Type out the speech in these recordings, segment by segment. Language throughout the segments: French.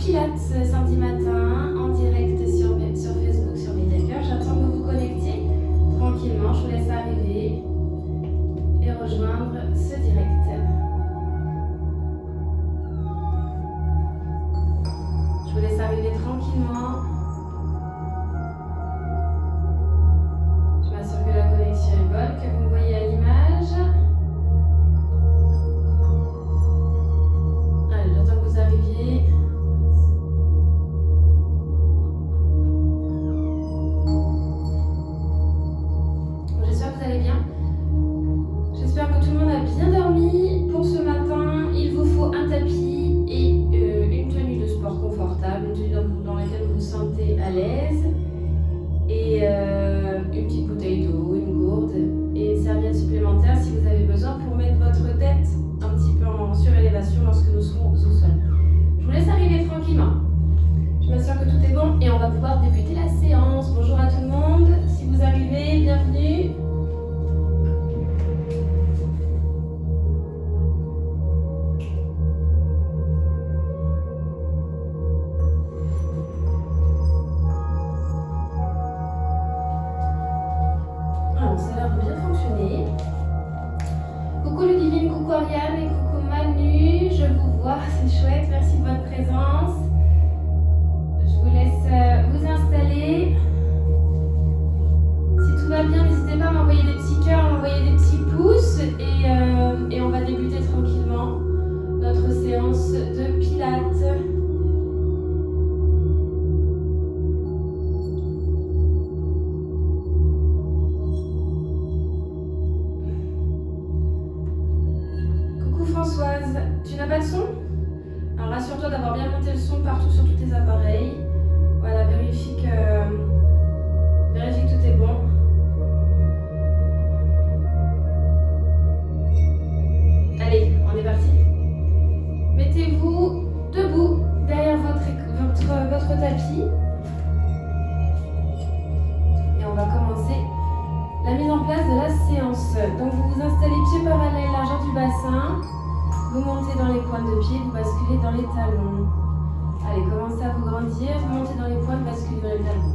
Pilates samedi matin en direct sur Facebook, sur Mediacœur. J'attends que vous vous connectiez tranquillement. Je vous laisse arriver et rejoindre ce direct. Je vous laisse arriver tranquillement. Je m'assure que la connexion est bonne, que vous me voyez à l'image. Allez, j'attends que vous arriviez. J'espère que vous allez bien. J'espère que tout le monde a bien dormi. Pour ce matin, il vous faut un tapis et une tenue de sport confortable, une tenue dans laquelle vous vous sentez à l'aise, et une petite bouteille d'eau, une gourde et une serviette supplémentaire si vous avez besoin pour mettre votre tête un petit peu en surélévation lorsque nous serons au sol. Je vous laisse arriver tranquillement. Je m'assure que tout est bon et on va pouvoir débuter la séance. Bonjour à tout le monde. Si vous arrivez, bienvenue. Ça a l'air de bien fonctionner. Coucou Ludivine, coucou Ariane et coucou Manu, je vous vois, c'est chouette, merci de votre présence. Je vous laisse vous installer. Si tout va bien, n'hésitez pas à m'envoyer des petits cœurs, à m'envoyer des petits pouces et on va débuter tranquillement notre séance de Pilates. Françoise, tu n'as pas de son? Alors rassure-toi d'avoir bien monté le son partout sur tous tes appareils. Voilà, vérifie que tout est bon. Allez, on est parti. Mettez-vous debout derrière votre tapis. Et on va commencer la mise en place de la séance. Donc vous vous installez pieds parallèles, largeur du bassin. Vous montez dans les pointes de pied, vous basculez dans les talons. Allez, commencez à vous grandir, vous montez dans les pointes, basculez dans les talons.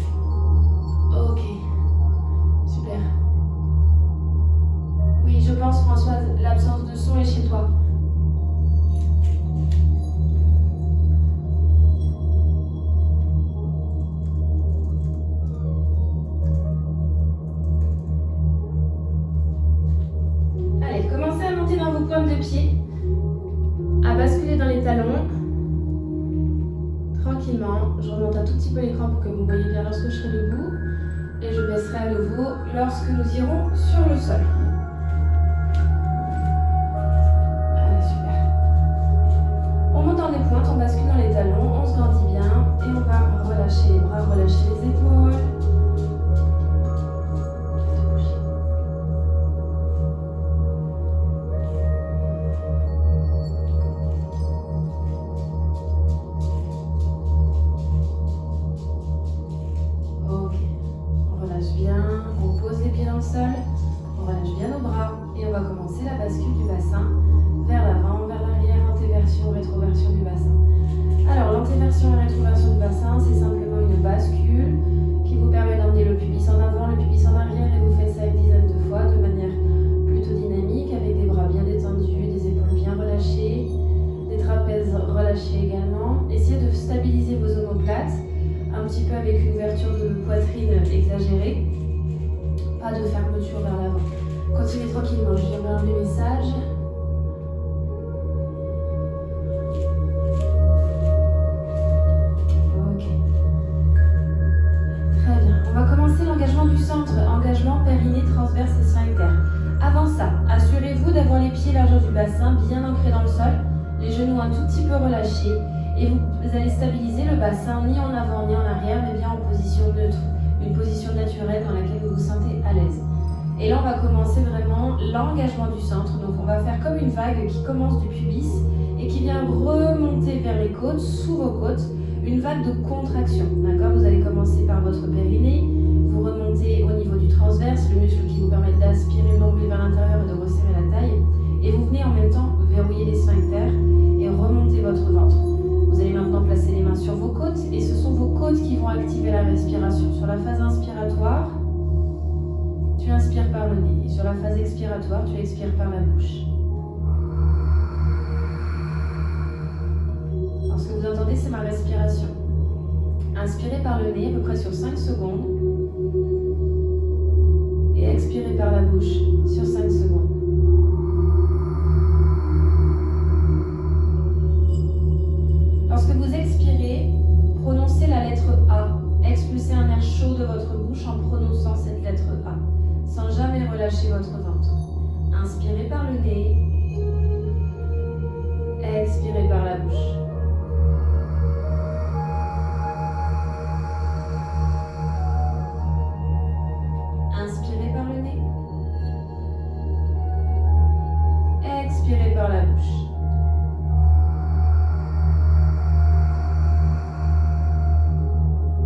Ok, super. Oui, je pense Françoise, l'absence de son est chez toi. Allez, commencez à monter dans vos pointes de pied. À basculer dans les talons, tranquillement. Je remonte un tout petit peu l'écran pour que vous voyez bien lorsque je serai debout et je baisserai à nouveau lorsque nous irons sur le sol. Allez, super. On monte dans les pointes, on bascule dans les talons, on se grandit bien et on va relâcher les bras, relâcher les épaules. On relâche bien nos bras et on va commencer la bascule du bassin vers l'avant, vers l'arrière, antéversion, rétroversion du bassin. Alors l'antéversion et rétroversion du bassin, c'est simplement une bascule qui vous permet d'emmener le pubis en avant, le pubis en arrière et vous faites ça une dizaine de fois de manière plutôt dynamique avec des bras bien détendus, des épaules bien relâchées, des trapèzes relâchés également. Essayez de stabiliser vos omoplates un petit peu avec une ouverture de poitrine exagérée. Pas de fermeture vers l'avant. Continuez tranquillement, je viens de le message. Ok. Très bien. On va commencer l'engagement du centre. Engagement périnée, transverse et sphincter. Avant ça, assurez-vous d'avoir les pieds largeur du bassin bien ancrés dans le sol, les genoux un tout petit peu relâchés et vous allez stabiliser le bassin ni en avant ni en arrière mais bien en position neutre. Une position naturelle dans laquelle vous vous sentez à l'aise. Et là, on va commencer vraiment l'engagement du centre. Donc, on va faire comme une vague qui commence du pubis et qui vient remonter vers les côtes, sous vos côtes, une vague de contraction. D'accord? Vous allez commencer par votre périnée, vous remontez au niveau du transverse, le muscle qui vous permet d'aspirer l'ombilic vers l'intérieur et de resserrer la taille. Et vous venez en même temps verrouiller les sphincters et remonter votre ventre. Vous allez maintenant placer les mains sur et ce sont vos côtes qui vont activer la respiration. Sur la phase inspiratoire, tu inspires par le nez et sur la phase expiratoire, tu expires par la bouche. Alors, ce que vous entendez, c'est ma respiration. Inspirez par le nez à peu près sur 5 secondes et expirez par la bouche sur 5 secondes. Lorsque vous expirez, prononcez la lettre A. Expulsez un air chaud de votre bouche en prononçant cette lettre A, sans jamais relâcher votre ventre. Inspirez par le nez, expirez par la bouche. Inspirez par le nez, expirez par la bouche.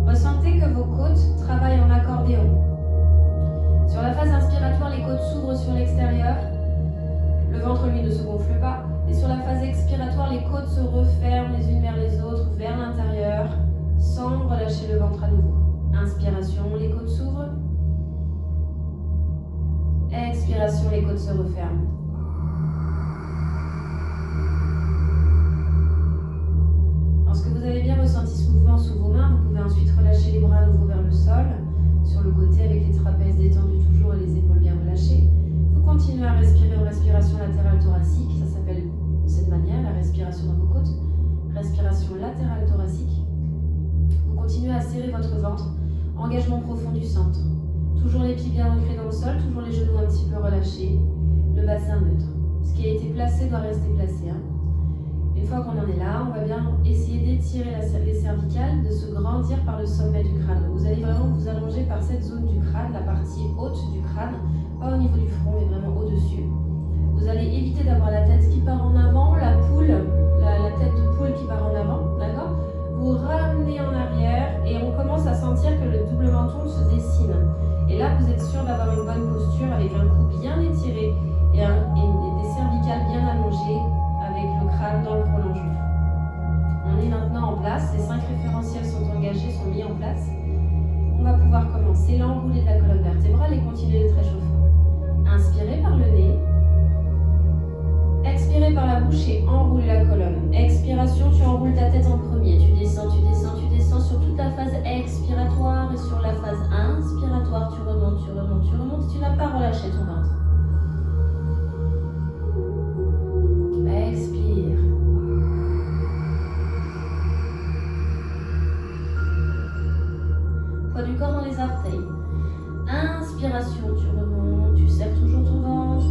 Ressentez que vos côtes travaillent en accordéon. Sur la phase inspiratoire, les côtes s'ouvrent sur l'extérieur. Le ventre, lui, ne se gonfle pas. Et sur la phase expiratoire, les côtes se referment les unes vers les autres, vers l'intérieur, sans relâcher le ventre à nouveau. Inspiration, les côtes s'ouvrent. Expiration, les côtes se referment. Lorsque vous avez bien ressenti ce mouvement sous vos mains, vous pouvez ensuite relâcher les bras à nouveau vers le sol, sur le côté avec les trapèzes détendus toujours et les épaules bien relâchées. Vous continuez à respirer en respiration latérale thoracique, ça s'appelle de cette manière, la respiration dans vos côtes, respiration latérale thoracique. Vous continuez à serrer votre ventre, engagement profond du centre. Toujours les pieds bien ancrés dans le sol, toujours les genoux un petit peu relâchés, le bassin neutre. Ce qui a été placé doit rester placé. Une fois qu'on en est là, on va bien essayer d'étirer les cervicales, de se grandir par le sommet du crâne. Vous allez vraiment vous allonger par cette zone du crâne, la partie haute du crâne, pas au niveau du front, mais vraiment au-dessus. Vous allez éviter d'avoir la tête qui part en avant, la poule, la tête de poule qui part en avant, d'accord? Vous ramenez en arrière et on commence à sentir que le double menton se dessine. Et là, vous êtes sûr d'avoir une bonne posture avec un cou bien étiré et des cervicales bien allongées avec le crâne dans le prolongement. On est maintenant en place, les 5 référentiels sont engagés, sont mis en place. On va pouvoir commencer l'enroulé de la colonne vertébrale et continuer le tréchauffement. Inspirez par le nez, expirez par la bouche et enroulez la colonne. Expiration, tu enroules ta tête en premier, tu descends, tu descends, tu descends sur toute la phase expiratoire et sur la phase inspiratoire, tu remontes, tu remontes, tu remontes, tu n'as pas relâché ton ventre. Expire. Poids du corps dans les orteils. Inspiration, tu remontes, tu serres toujours ton ventre.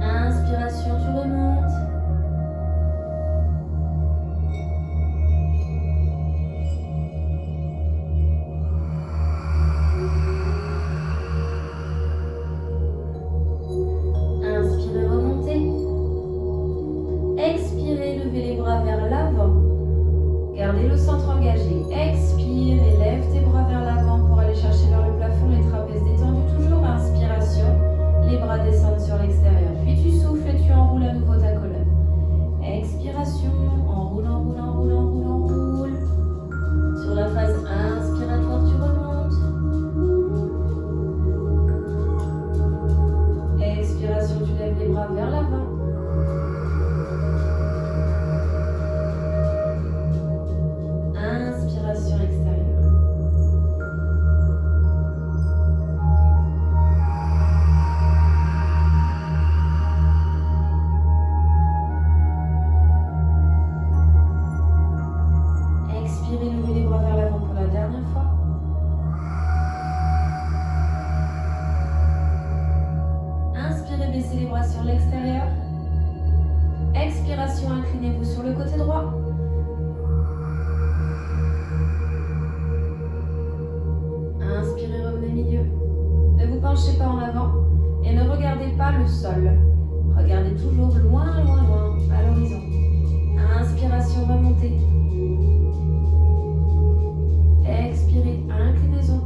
Inspiration, tu remontes. Inspirez, remontez. Expirez, levez les bras vers l'avant. Gardez le centre engagé. Expire et lève tes bras vers l'avant pour aller chercher vers le plafond, les trapèzes détendus. Toujours inspiration, les bras descendent sur l'extérieur. Puis tu souffles et tu enroules à nouveau ta colonne. Expiration, enroule, enroule, enroule, enroule, enroule. Sur la phase inspiratoire, tu remontes. Expiration, tu lèves les bras vers l'avant. Inspiration extérieure. Expirez, levez les bras vers l'avant pour la dernière fois. Inspirez, baissez les bras sur l'extérieur. Expiration, inclinez-vous sur le côté droit. Inspirez, revenez milieu. Ne vous penchez pas en avant et ne regardez pas le sol. Regardez toujours loin, loin, loin à l'horizon. Inspiration, remontez. Expirez, inclinaison.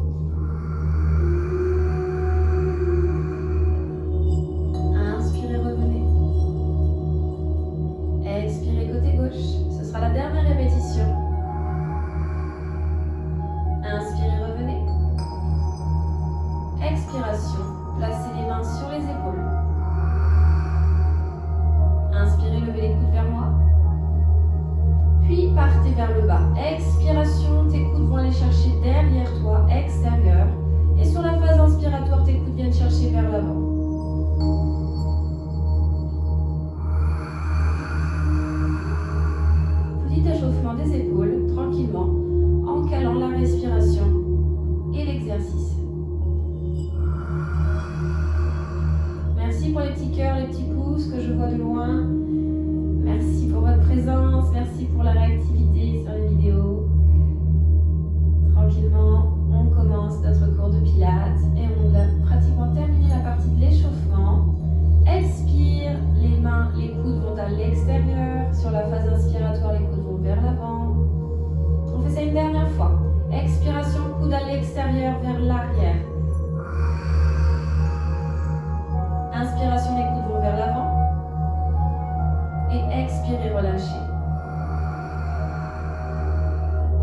coude à l'extérieur vers l'arrière. Inspiration, les coudes vont vers l'avant. Et expirez, relâchez.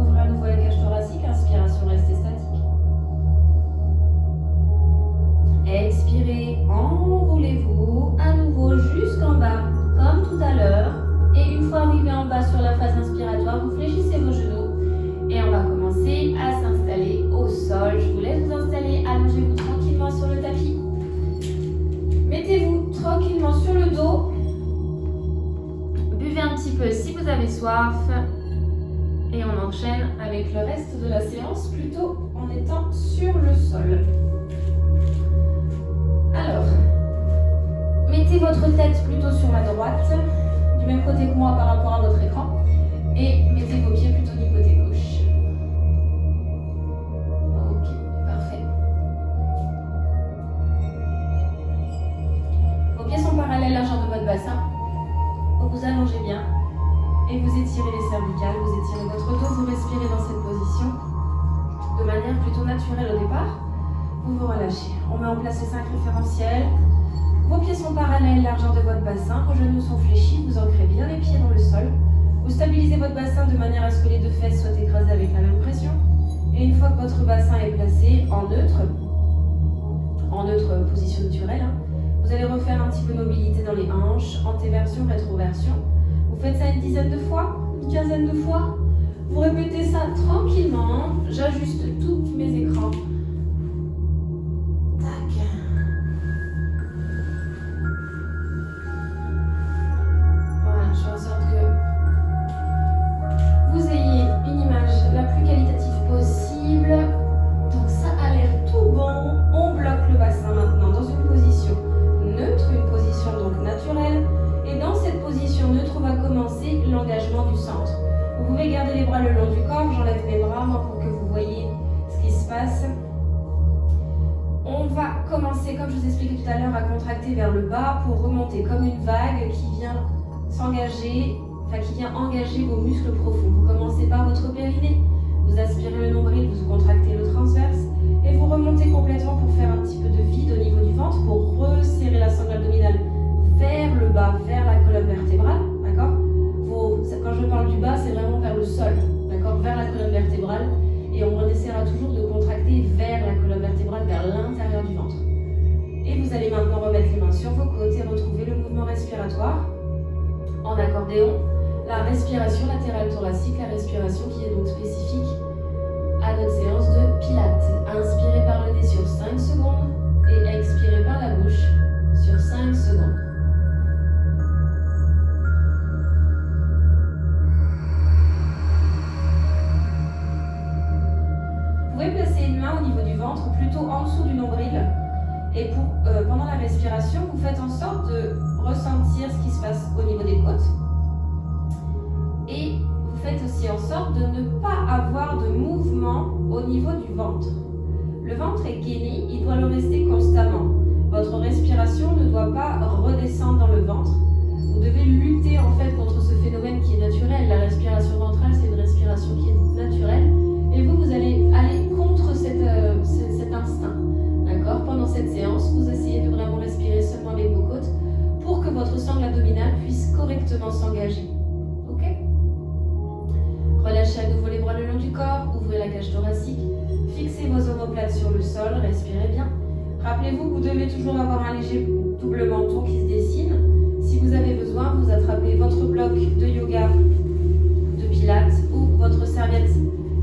Ouvrez à nouveau la cage thoracique. Inspiration, restez statique. Expirez, enroulez-vous à nouveau jusqu'en bas, comme tout à l'heure. Et une fois arrivé en bas sur la phase inspiratoire, vous fléchissez vos genoux. Et on va commencer à s'installer au sol. Je vous laisse vous installer, allongez-vous tranquillement sur le tapis. Mettez-vous tranquillement sur le dos. Buvez un petit peu si vous avez soif. Et on enchaîne avec le reste de la séance, plutôt en étant sur le sol. Alors, mettez votre tête plutôt sur la droite, du même côté que moi par rapport à votre écran, et mettez vos pieds plutôt du côté gauche. Ok, parfait. Vos pieds sont parallèles à la largeur de votre bassin. Vous allongez bien et vous étirez les cervicales, vous étirez votre dos, vous respirez dans cette position de manière plutôt naturelle au départ. Vous vous relâchez. On met en place les 5 référentiels. Vos pieds sont parallèles, largeur de votre bassin. Vos genoux sont fléchis. Vous ancrez bien les pieds dans le sol. Vous stabilisez votre bassin de manière à ce que les deux fesses soient écrasées avec la même pression. Et une fois que votre bassin est placé en neutre position naturelle, vous allez refaire un petit peu de mobilité dans les hanches, antéversion, rétroversion. Vous faites ça une dizaine de fois, une quinzaine de fois. Vous répétez ça tranquillement. J'ajuste tous mes écrans. Comme je vous expliquais tout à l'heure, à contracter vers le bas pour remonter comme une vague qui vient s'engager, qui vient engager vos muscles profonds. Vous commencez par votre périnée, vous aspirez le nombril, vous contractez le transverse et vous remontez complètement pour faire un petit peu de vide au niveau du ventre pour resserrer la sangle abdominale vers le bas, vers la colonne vertébrale, d'accord ? Quand je parle du bas, c'est vraiment vers le sol, d'accord ? Vers la colonne vertébrale, et on essaiera toujours de contracter vers la colonne vertébrale, vers l'intérieur du ventre. Et vous allez maintenant remettre les mains sur vos côtes et retrouver le mouvement respiratoire en accordéon. La respiration latérale thoracique, la respiration qui est donc spécifique à notre séance de pilates. Inspirez par le nez sur 5 secondes et expirez par la bouche sur 5 secondes. Vous pouvez placer une main au niveau du ventre, plutôt en dessous du nombril. Et pendant la respiration, vous faites en sorte de ressentir ce qui se passe au niveau des côtes. Et vous faites aussi en sorte de ne pas avoir de mouvement au niveau du ventre. Le ventre est gainé, il doit le rester constamment. Votre respiration ne doit pas redescendre dans le ventre. Vous devez lutter en fait contre ce phénomène qui est naturel. La respiration ventrale, c'est une respiration qui est naturelle. Et vous allez aller contre cet instinct. D'accord ? Pendant cette séance, vous essayez de vraiment respirer seulement avec vos côtes pour que votre sangle abdominale puisse correctement s'engager. Ok ? Relâchez à nouveau les bras le long du corps, ouvrez la cage thoracique, fixez vos omoplates sur le sol, respirez bien. Rappelez-vous que vous devez toujours avoir un léger double menton qui se dessine. Si vous avez besoin, vous attrapez votre bloc de yoga, de pilates ou votre serviette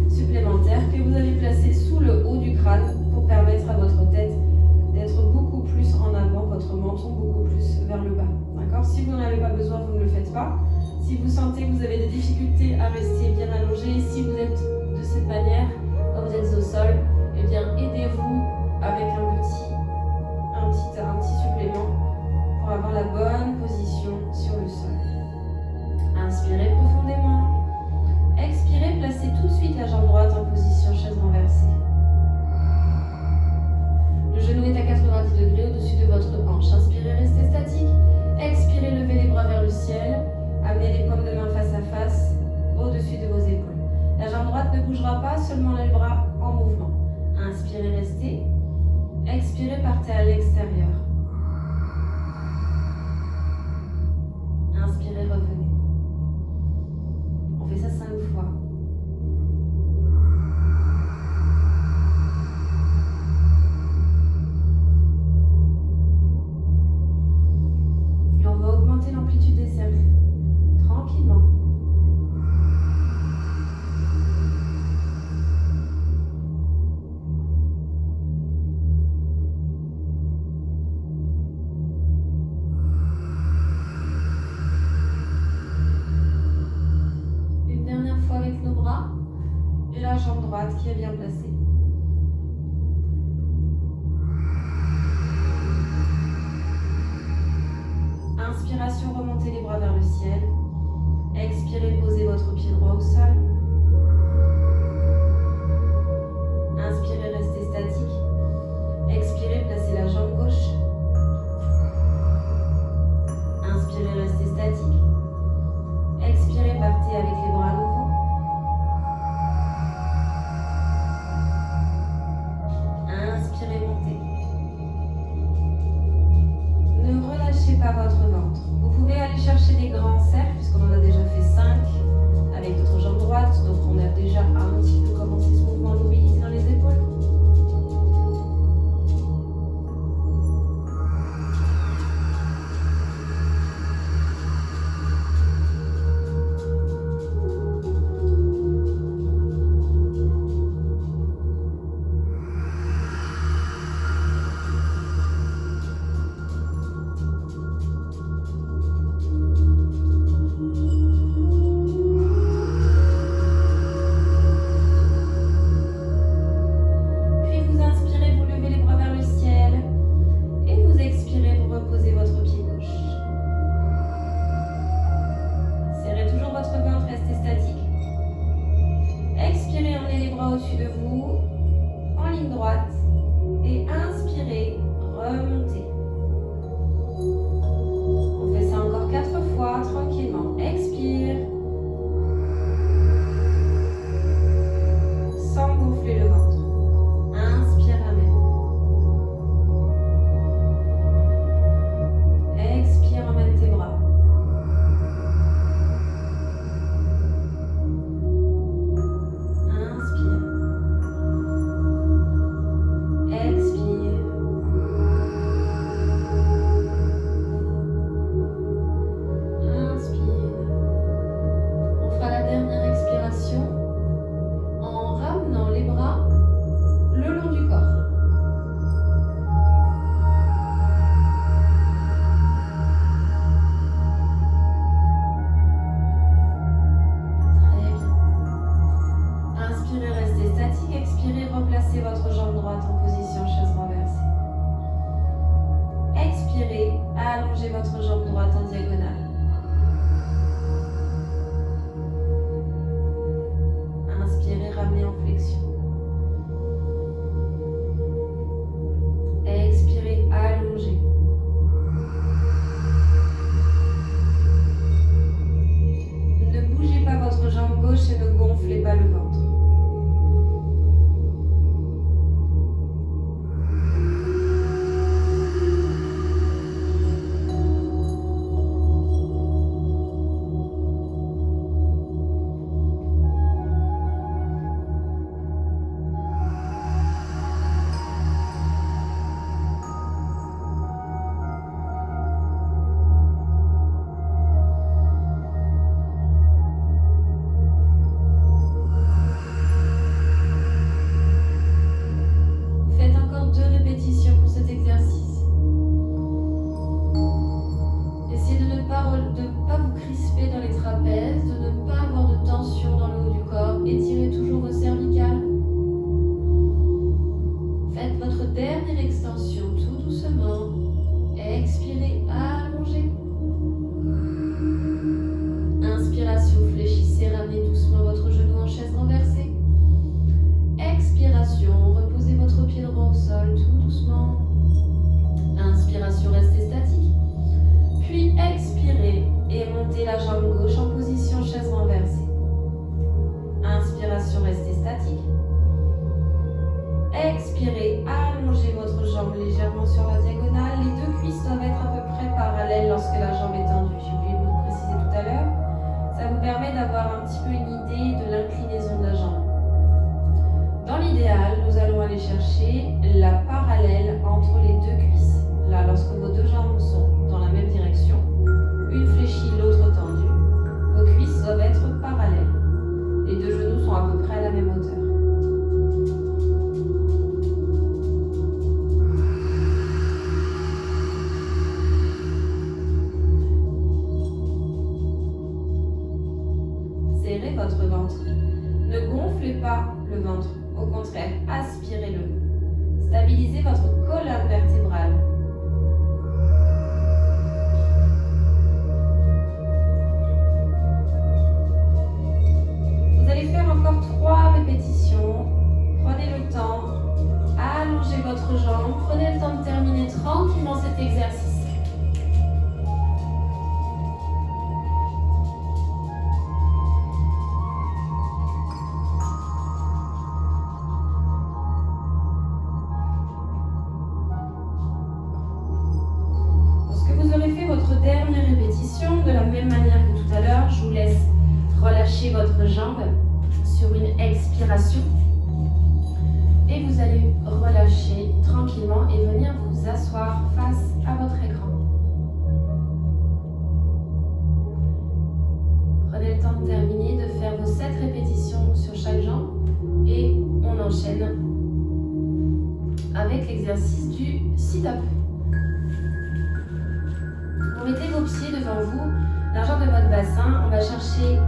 supplémentaire que vous allez placer sous le haut du crâne pour permettre à votre tête d'être beaucoup plus en avant, votre menton beaucoup plus vers le bas. D'accord ? Si vous n'en avez pas besoin, vous ne le faites pas. Si vous sentez que vous avez des difficultés à rester bien allongé, si vous êtes de cette manière, quand vous êtes au sol, eh bien aidez-vous avec un petit supplément pour avoir la bonne position sur le sol. Inspirez profondément. Expirez, placez tout de suite la jambe droite en position chaise renversée. Le genou est à 90 degrés au-dessus de votre hanche. Inspirez, restez statique. Expirez, levez les bras vers le ciel. Amenez les paumes de main face à face au-dessus de vos épaules. La jambe droite ne bougera pas, seulement les bras en mouvement. Inspirez, restez. Expirez, partez à l'extérieur. Inspirez, revenez. On fait ça 5 fois. Et on va augmenter l'amplitude des cercles. Tranquillement. Avec nos bras et la jambe droite qui est bien placée. Inspiration, remontez les bras vers le ciel. Expirez, posez votre pied droit au sol. Inspirez, restez statique. Expirez, placez la jambe gauche. Inspirez, restez statique. Expirez, partez avec les bras nouveaux. Inspirez, montez. Ne relâchez pas votre ventre. Vous pouvez aller chercher des grands cercles, puisqu'on en a déjà fait 5 avec notre jambe droite. Donc on a déjà un petit peu commencé ce mouvement de mobilité dans les épaules. Au-dessus de vous, en ligne droite, et inspirez, remontez. On fait ça encore 4 fois, tranquillement. Expire, sans gonfler le ventre. Inspire, ramène. Expire, emmène tes bras. Replacez votre jambe droite en position chaise renversée. Expirez, allongez votre jambe droite en diagonale. Inspirez, ramenez en flexion. Expirez, allongez. Ne bougez pas votre jambe gauche et ne gonflez pas le ventre. Expirez, allongez votre jambe légèrement sur la diagonale. Les deux cuisses doivent être à peu près parallèles lorsque la jambe est tendue. J'ai oublié de vous le préciser tout à l'heure. Ça vous permet d'avoir un petit peu une idée de l'inclinaison de la jambe. Dans l'idéal, nous allons aller chercher la parallèle entre les deux cuisses. Là, lorsque vos deux jambes sont dans la même direction, une fléchie, l'autre tendue, vos cuisses doivent être parallèles. Les deux genoux sont à peu près à la même hauteur. Serrez votre ventre. Ne gonflez pas le ventre. Au contraire, aspirez-le. Stabilisez votre colonne vertébrale. Vous allez faire encore 3 répétitions. Prenez le temps. Allongez votre jambe. Prenez le temps de terminer tranquillement cet exercice. Votre dernière répétition, de la même manière que tout à l'heure, je vous laisse relâcher votre jambe sur une expiration et vous allez relâcher tranquillement et venir vous asseoir face à votre écran. Prenez le temps de terminer, de faire vos 7 répétitions sur chaque jambe et on enchaîne avec l'exercice du sit-up. Vous mettez vos pieds devant vous, largeur de votre bassin. On va chercher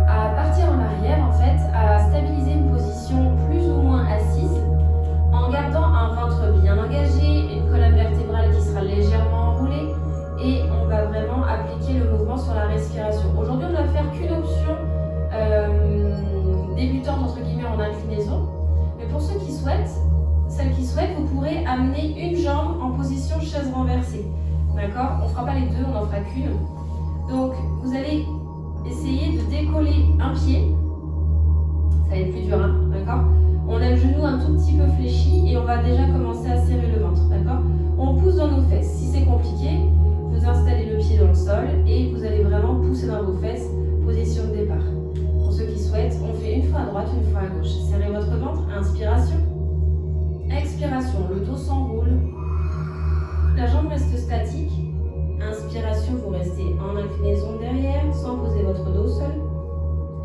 à partir en arrière, en fait, à stabiliser une position plus ou moins assise, en gardant un ventre bien engagé, une colonne vertébrale qui sera légèrement enroulée, et on va vraiment appliquer le mouvement sur la respiration. Aujourd'hui, on ne va faire qu'une option débutante, entre guillemets, en inclinaison, mais pour ceux qui souhaitent, celles qui souhaitent, vous pourrez amener une jambe en position chaise renversée. D'accord? On ne fera pas les deux, on n'en fera qu'une. Donc, vous allez essayer de décoller un pied. Ça va être plus dur, hein? D'accord? On a le genou un tout petit peu fléchi et on va déjà commencer à serrer le ventre. D'accord? On pousse dans nos fesses. Si c'est compliqué, vous installez le pied dans le sol et vous allez vraiment pousser dans vos fesses, position de départ. Pour ceux qui souhaitent, on fait une fois à droite, une fois à gauche. Serrez votre ventre, inspiration. Expiration, le dos s'enroule. La jambe reste statique. Inspiration, vous restez en inclinaison derrière sans poser votre dos au sol.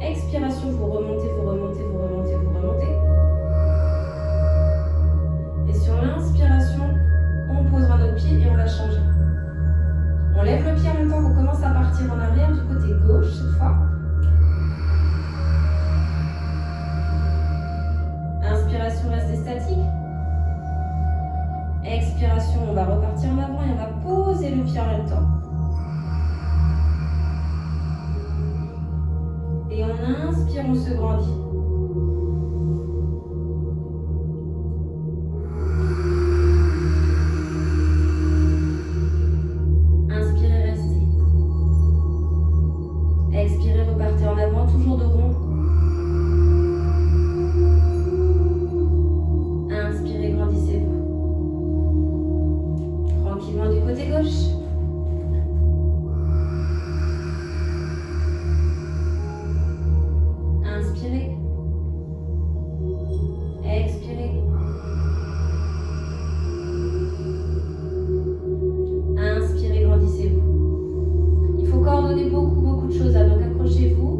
Expiration, vous remontez, vous remontez, vous remontez, vous remontez. Et sur l'inspiration, on posera notre pied et on va changer. On lève le pied en même temps qu'on commence à partir en arrière du côté gauche cette fois. Inspiration, restez statique. Expiration, on va repartir en avant et on va poser le pied en même temps. Et on inspire, on se grandit. Inspirez, restez. Expirez, repartez en avant, toujours de rond. Inspirez, grandissez-vous. Tranquillement du côté gauche. Inspirez. Expirez. Inspirez, grandissez-vous. Il faut coordonner beaucoup de choses. Donc accrochez-vous.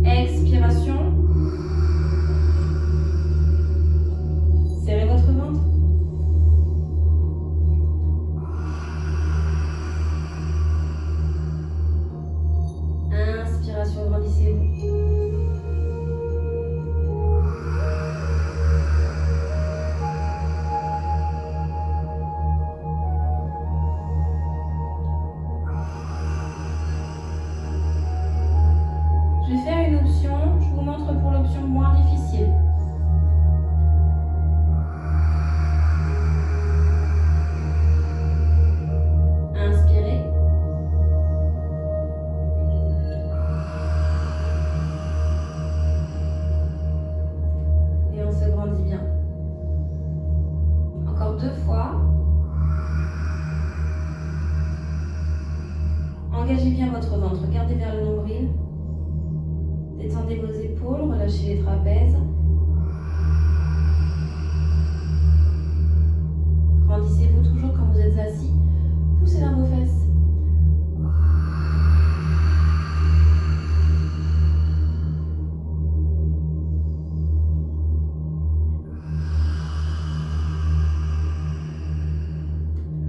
Expiration. Serrez votre ventre. Inspiration, grandissez-vous. Je vais faire une option, je vous montre pour l'option moins difficile. Inspirez. Et on se grandit bien. bien votre ventre, regardez vers le nombril. Détendez vos épaules, relâchez les trapèzes. Grandissez-vous toujours quand vous êtes assis. Poussez dans vos fesses.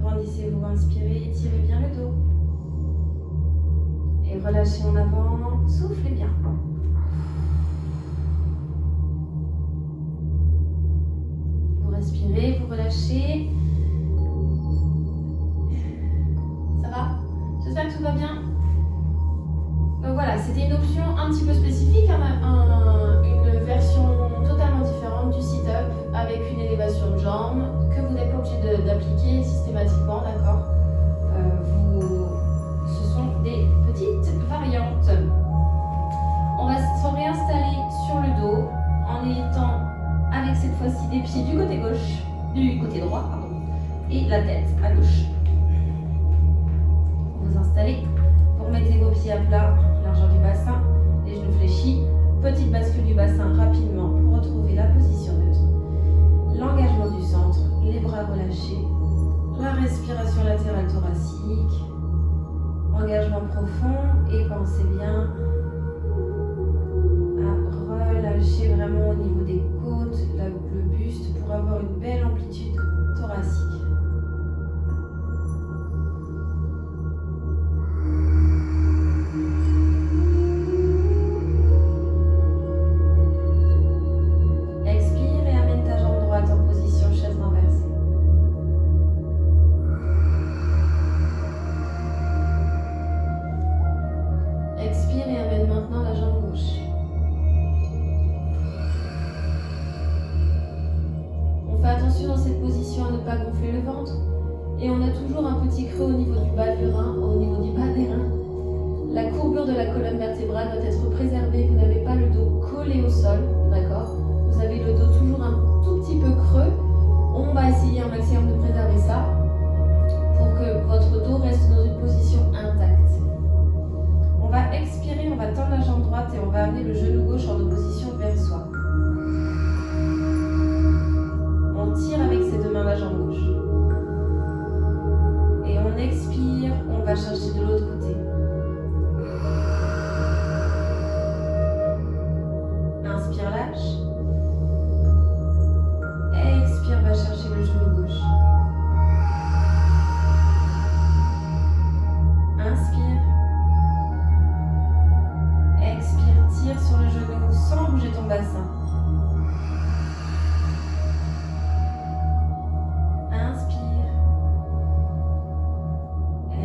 Grandissez-vous, inspirez, étirez bien le dos. Et relâchez en avant, soufflez bien. Vous respirez, vous relâchez. Ça va? J'espère que tout va bien. Donc voilà, c'était une option un petit peu spécifique, une version totalement différente du sit-up avec une élévation de jambes que vous n'êtes pas obligé d'appliquer systématiquement, d'accord? Ce sont des petites variantes. On va se réinstaller sur le dos en étant avec cette fois-ci des pieds du côté gauche, du côté droit, pardon, et la tête à gauche. Vous installez, vous remettez vos pieds à plat, largeur du bassin, les genoux fléchis, petite bascule du bassin rapidement pour retrouver la position neutre. L'engagement du centre, les bras relâchés, la respiration latérale thoracique, engagement profond et pensez bien à relâcher vraiment au niveau des côtes, le buste pour avoir une belle amplitude thoracique. Expire et amène ta jambe droite en position chaise renversée. Expire et amène maintenant la jambe gauche. On fait attention dans cette position à ne pas gonfler le ventre. Et on a toujours un petit creux au niveau du bas du rein, au niveau du bas des reins. La courbure de la colonne vertébrale doit être préservée. Vous n'avez pas le dos collé au sol, d'accord? Vous avez le dos toujours un tout petit peu creux. On va essayer un maximum de préserver ça pour que votre dos reste dans une position intacte. On va expirer, on va tendre la jambe droite et on va amener le genou gauche en opposition vers soi. On tire avec ses deux mains la jambe gauche. Et on expire, on va chercher de l'autre côté. Inspire, lâche. Expire, va chercher le genou gauche. Inspire. Expire, tire sur le genou sans bouger ton bassin. Inspire.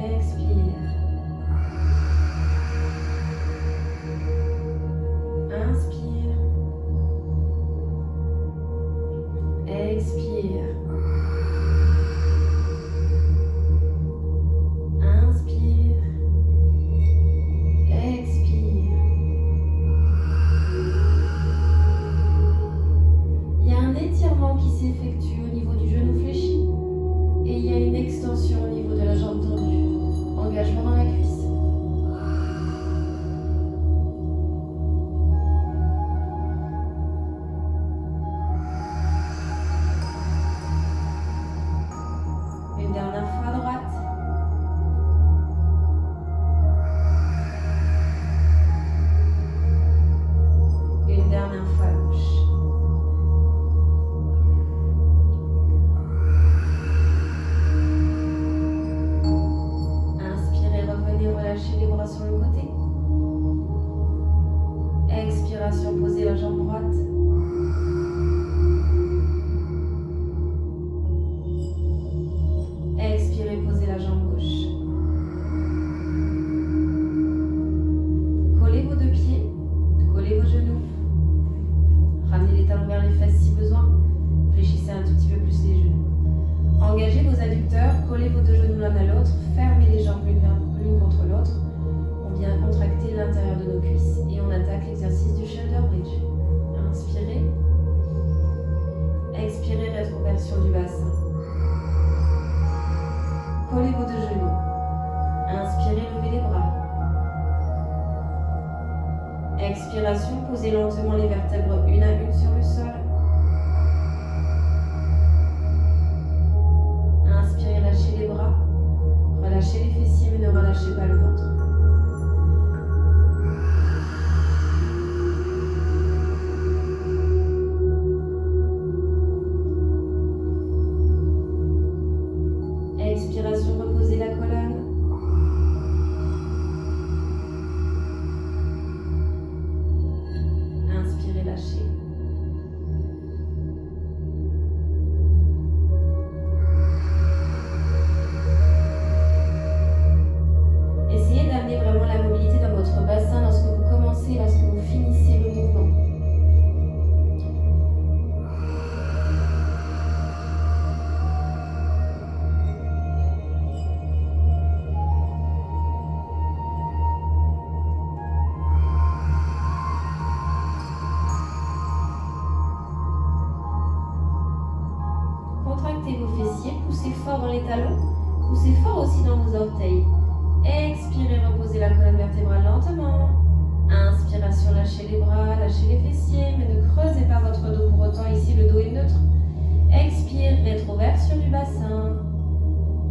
Expire. Inspire. Expire. Inspire. Expire. Il y a un étirement qui s'effectue au niveau du genou fléchi et il y a une extension au niveau de la jambe tendue. Engagement dans la cuisse. Une dernière fois à droite. Une dernière fois à gauche. Inspirez, revenez, relâchez les bras sur le côté. Expiration, posez la jambe droite. Expirez, posez la jambe gauche. Collez vos deux pieds, collez vos genoux. Ramenez les talons vers les fesses si besoin. Fléchissez un tout petit peu plus les genoux. Engagez vos adducteurs, collez vos deux genoux l'un à l'autre, fermez les jambes l'une contre l'autre. On vient contracter l'intérieur de nos cuisses et on attaque l'exercice du shoulder bridge. Inspirez. Expirez, rétroversion du bassin. Collez vos deux genoux. Inspirez, levez les bras. Expiration, posez lentement les vertèbres une à une sur le sol. Inspirez, lâchez les bras. Relâchez les fessiers, mais ne relâchez pas le ventre. Expiration, reposez la colonne. Inspirez, lâchez. Essayez d'amener vraiment la mobilité dans votre bassin lorsque vous commencez et lorsque vous finissez le mouvement. Contractez vos fessiers, poussez fort dans les talons, poussez fort aussi dans vos orteils. Expirez, reposez la colonne vertébrale lentement. Inspiration, lâchez les bras, lâchez les fessiers, mais ne creusez pas votre dos pour autant. Ici, le dos est neutre. Expire, rétroversion du bassin.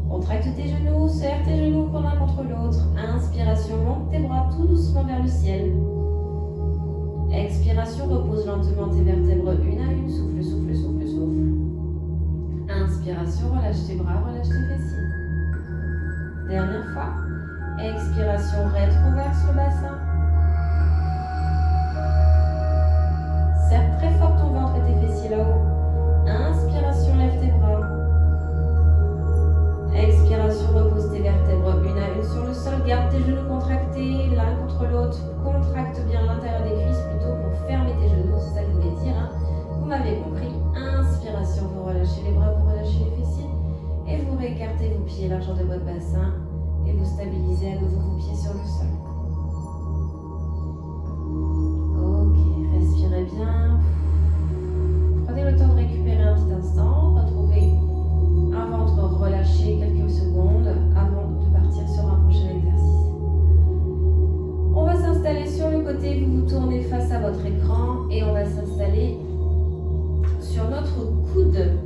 Contracte tes genoux, serre tes genoux l'un contre l'autre. Inspiration, monte tes bras tout doucement vers le ciel. Expiration, repose lentement tes vertèbres une à une. Souffle, souffle, souffle, souffle. Inspiration, relâche tes bras, relâche tes fessiers. Dernière fois. Expiration, rétroverse le bassin. Serre très fort ton ventre et tes fessiers là-haut. Inspiration, lève tes bras. Expiration, repose tes vertèbres une à une sur le sol. Garde tes genoux contractés l'un contre l'autre. Contracte bien l'intérieur des cuisses plutôt pour fermer tes genoux. C'est ça que je voulais dire. Vous m'avez compris. Inspiration, vous relâchez les bras, vous relâchez les fessiers. Et vous réécartez vos pieds largeur de votre bassin. Et vous stabilisez à nouveau vos pieds sur le sol. Ok, respirez bien. Prenez le temps de récupérer un petit instant. Retrouvez un ventre relâché quelques secondes avant de partir sur un prochain exercice. On va s'installer sur le côté. Vous vous tournez face à votre écran et on va s'installer sur notre coude.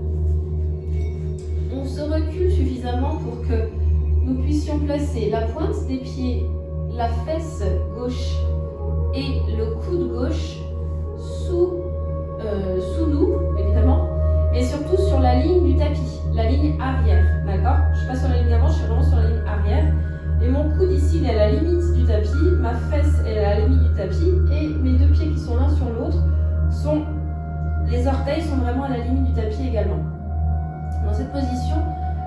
On se recule suffisamment pour que nous puissions placer la pointe des pieds, la fesse gauche et le coude gauche sous nous, évidemment, mais surtout sur la ligne du tapis, la ligne arrière, d'accord? Je ne suis pas sur la ligne avant, je suis vraiment sur la ligne arrière. Et mon coude ici, il est à la limite du tapis, ma fesse est à la limite du tapis, et mes deux pieds qui sont l'un sur l'autre, les orteils sont vraiment à la limite du tapis également. Dans cette position,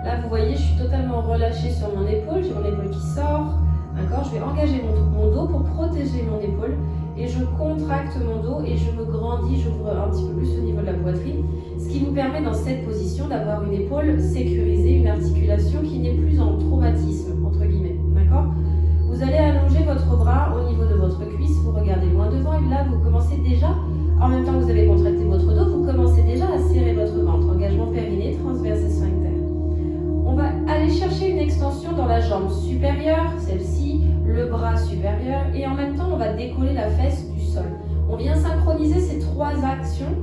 là, vous voyez, je suis totalement relâchée sur mon épaule. J'ai mon épaule qui sort. D'accord ? Je vais engager mon dos pour protéger mon épaule. Et je contracte mon dos et je me grandis. J'ouvre un petit peu plus au niveau de la poitrine. Ce qui vous permet dans cette position d'avoir une épaule sécurisée, une articulation qui n'est plus en traumatisme, entre guillemets. D'accord ? Vous allez allonger votre bras au niveau de votre cuisse. Vous regardez loin devant. Et là, vous commencez déjà, en même temps que vous avez contracté votre dos, vous commencez déjà à serrer votre ventre. Engagement périnée, transverse et sphincter. On va aller chercher une extension dans la jambe supérieure, celle-ci, le bras supérieur, et en même temps, on va décoller la fesse du sol. On vient synchroniser ces trois actions.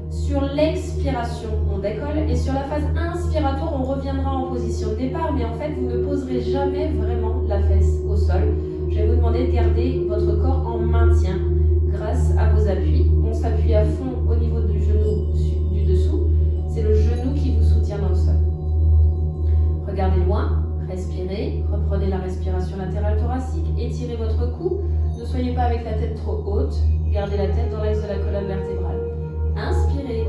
Sur l'expiration, on décolle, et sur la phase inspiratoire, on reviendra en position de départ, mais en fait, vous ne poserez jamais vraiment la fesse au sol. Je vais vous demander de garder votre corps en maintien grâce à vos appuis. On s'appuie à fond au niveau du genou du dessous. C'est le genou qui vous soutient dans le sol. Regardez loin, respirez, reprenez la respiration latérale thoracique, étirez votre cou, ne soyez pas avec la tête trop haute, gardez la tête dans l'axe de la colonne vertébrale. Inspirez,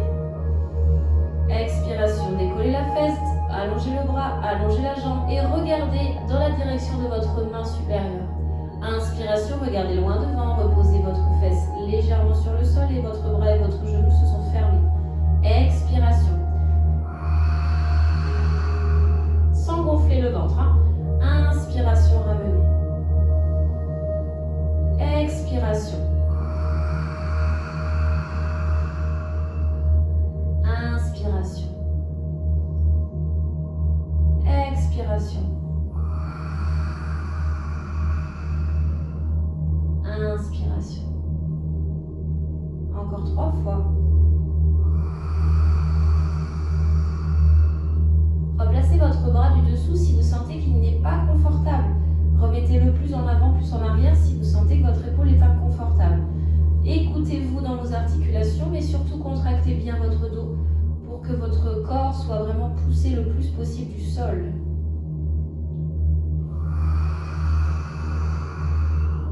expiration, décollez la fesse, allongez le bras, allongez la jambe et regardez dans la direction de votre main supérieure. Inspiration, regardez loin devant, reposez votre fesse légèrement sur le sol et votre bras et votre genou se sont fermés. Expiration. Sans gonfler le ventre. Inspiration, ramenez. Expiration. Inspiration. Expiration. Inspiration. encore 3 fois. Replacez votre bras du dessous si vous sentez qu'il n'est pas confortable. Remettez-le plus en avant, plus en arrière si vous sentez que votre épaule est inconfortable. Écoutez-vous dans vos articulations, mais surtout contractez bien votre dos pour que votre corps soit vraiment poussé le plus possible du sol.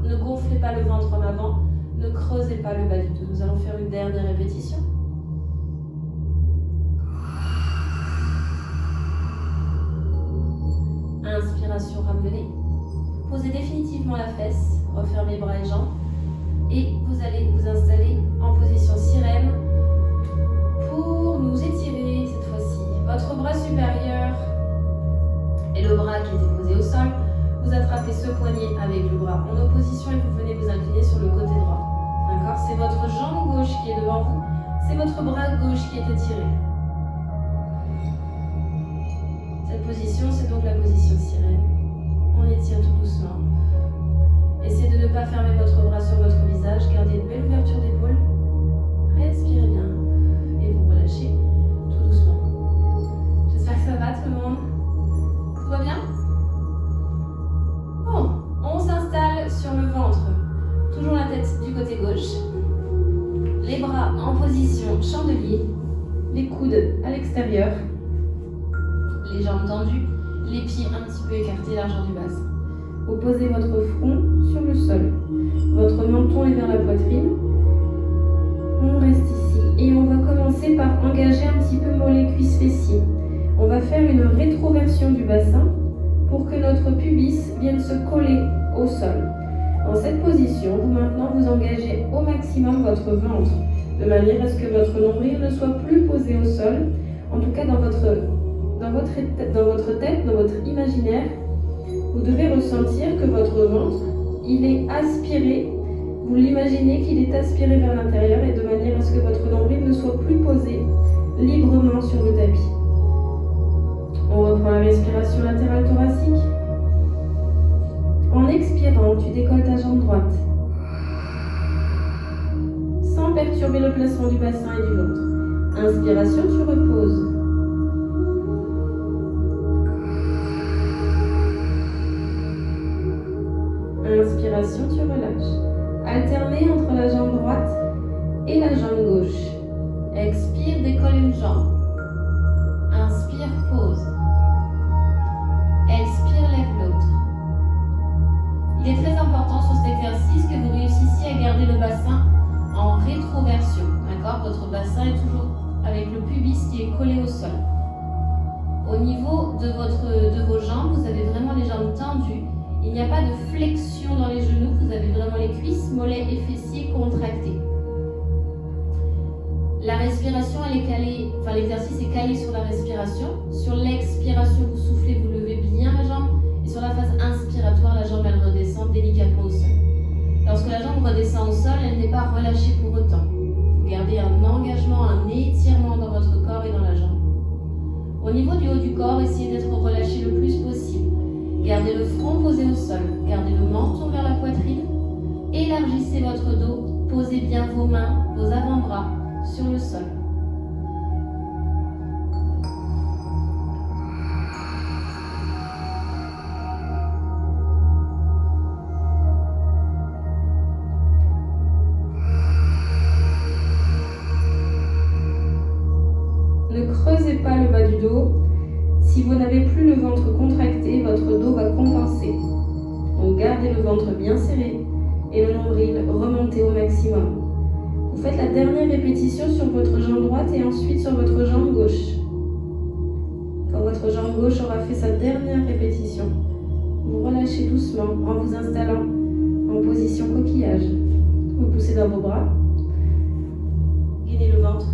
Ne gonflez pas le ventre en avant, ne creusez pas le bas du dos. Nous allons faire une dernière répétition. Inspiration ramenée. Posez définitivement la fesse, refermez bras et jambes et vous allez vous installer en position sirène pour nous étirer cette fois-ci. Votre bras supérieur et le bras qui était posé au sol, vous attrapez ce poignet avec le bras en opposition et vous venez vous incliner sur le côté droit. D'accord? C'est votre jambe gauche qui est devant vous, c'est votre bras gauche qui est étiré. Cette position, c'est donc la position sirène. On étire tout doucement. Essayez de ne pas fermer votre bras sur votre visage. Gardez une belle ouverture d'épaule. Respirez bien. Et vous relâchez tout doucement. J'espère que ça va tout le monde. Tout va bien? Bon, on s'installe sur le ventre. Toujours la tête du côté gauche. Les bras en position chandelier. Les coudes à l'extérieur. Les jambes tendues, les pieds un petit peu écartés, largeur du bassin. Vous posez votre front sur le sol. Votre menton est vers la poitrine. On reste ici et on va commencer par engager un petit peu mollets, cuisses, fessiers. On va faire une rétroversion du bassin pour que notre pubis vienne se coller au sol. Dans cette position, vous maintenant vous engagez au maximum votre ventre, de manière à ce que votre nombril ne soit plus posé au sol, en tout cas dans votre tête, dans votre imaginaire. Vous devez ressentir que votre ventre, il est aspiré, vous l'imaginez qu'il est aspiré vers l'intérieur et de manière à ce que votre nombril ne soit plus posé librement sur le tapis. On reprend la respiration latérale thoracique. En expirant, tu décolles ta jambe droite, sans perturber le placement du bassin et du ventre. Inspiration, tu reposes. Inspiration, tu relâches. Alternez entre la jambe droite et la jambe gauche. Expire, décolle une jambe. Inspire, pose. Expire, lève l'autre. Il est très important sur cet exercice que vous réussissiez à garder le bassin en rétroversion. D'accord? Votre bassin est toujours avec le pubis qui est collé au sol. Au niveau de vos jambes, vous avez vraiment les jambes tendues. Il n'y a pas de flexion dans les genoux, vous avez vraiment les cuisses, mollets et fessiers contractés. La respiration, elle est calée, l'exercice est calé sur la respiration. Sur l'expiration, vous soufflez, vous levez bien la jambe. Et sur la phase inspiratoire, la jambe, elle redescend délicatement au sol. Lorsque la jambe redescend au sol, elle n'est pas relâchée pour autant. Vous gardez un engagement, un étirement dans votre corps et dans la jambe. Au niveau du haut du corps, essayez d'être relâché le plus possible. Gardez le front posé au sol, gardez le menton vers la poitrine, élargissez votre dos, posez bien vos mains, vos avant-bras sur le sol. Ne creusez pas le bas du dos. Si vous n'avez plus le ventre contracté, votre dos va compenser. Donc gardez le ventre bien serré et le nombril remontez au maximum. Vous faites la dernière répétition sur votre jambe droite et ensuite sur votre jambe gauche. Quand votre jambe gauche aura fait sa dernière répétition, vous relâchez doucement en vous installant en position coquillage. Vous poussez dans vos bras, gainez le ventre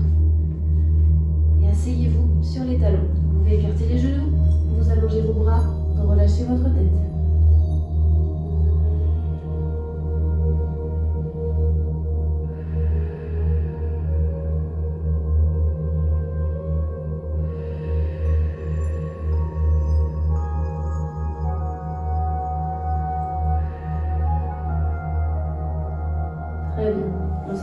et asseyez-vous sur les talons. Vous pouvez écarter les genoux, vous allongez vos bras, relâchez votre tête. Très bien. On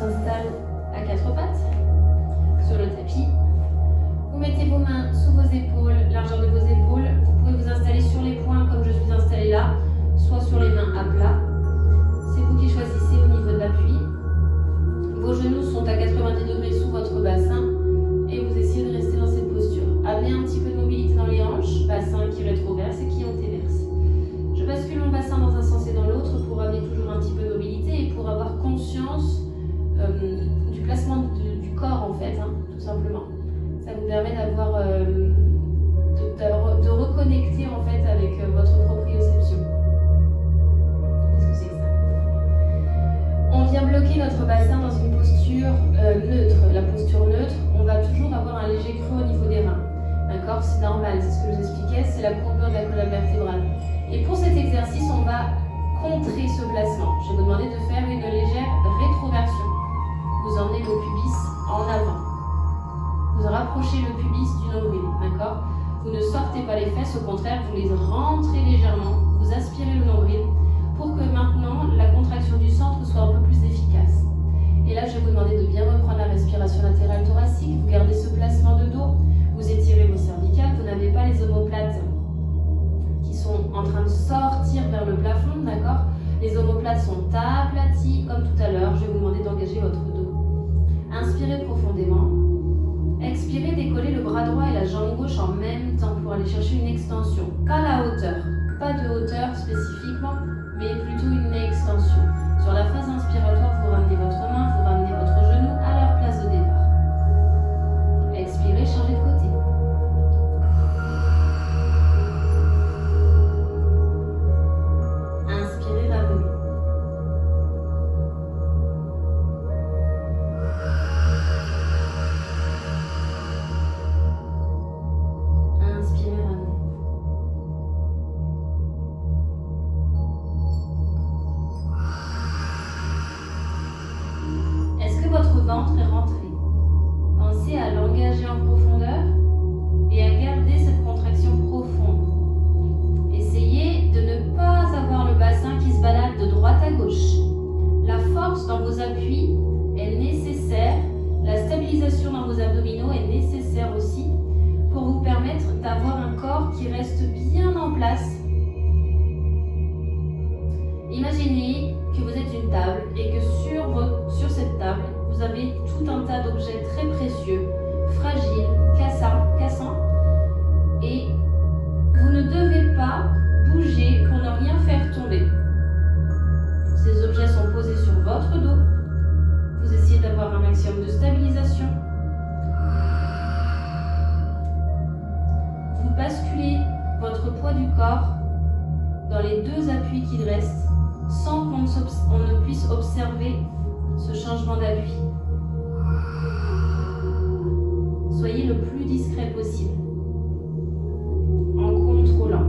tout simplement. Ça vous permet d'avoir, de reconnecter en fait avec votre proprioception. Qu'est-ce que c'est que ça? On vient bloquer notre bassin dans une posture neutre. La posture neutre, on va toujours avoir un léger creux au niveau des reins. D'accord? C'est normal, c'est ce que je vous expliquais, c'est la courbure de la colonne vertébrale. Et pour cet exercice, on va contrer ce placement. Je vais vous demander de faire une légère rétroversion. Vous emmenez le pubis en avant. Vous rapprochez le pubis du nombril, d'accord? Vous ne sortez pas les fesses, au contraire, vous les rentrez légèrement. Vous aspirez le nombril pour que maintenant la contraction du centre soit un peu plus efficace. Et là, je vais vous demander de bien reprendre la respiration latérale thoracique. Vous gardez ce placement de dos. Vous étirez vos cervicales. Vous n'avez pas les omoplates qui sont en train de sortir vers le plafond, d'accord? Les omoplates sont aplaties comme tout à l'heure. Je vais vous demander d'engager votre dos. Inspirez profondément. Expirez, décollez le bras droit et la jambe gauche en même temps pour aller chercher une extension. Pas la hauteur, pas de hauteur spécifiquement, mais plutôt une extension. Sur la phase inspiratoire, vous ramenez votre main, vous ramenez votre genou à leur place de départ. Expirez, changez de côté. Inspirez, ramenez. Inspirez, ramenez. Est-ce que votre ventre est rentré? Pensez à l'engager en profondeur et à garder cette contraction profonde. Essayez de ne pas avoir le bassin qui se balade de droite à gauche. La force dans vos appuis est nécessaire, la stabilisation dans vos abdominaux est nécessaire aussi pour vous permettre d'avoir un corps qui reste bien en place. Imaginez que vous êtes une table et que sur cette table, vous avez tout un tas d'objets très précieux, fragiles, cassants, et vous ne devez pas bouger pour ne rien faire tomber. Ces objets sont posés sur votre dos. Vous essayez d'avoir un maximum de stabilisation. Vous basculez votre poids du corps dans les deux appuis qu'il reste sans qu'on ne puisse observer ce changement d'appui. Soyez le plus discret possible en contrôlant.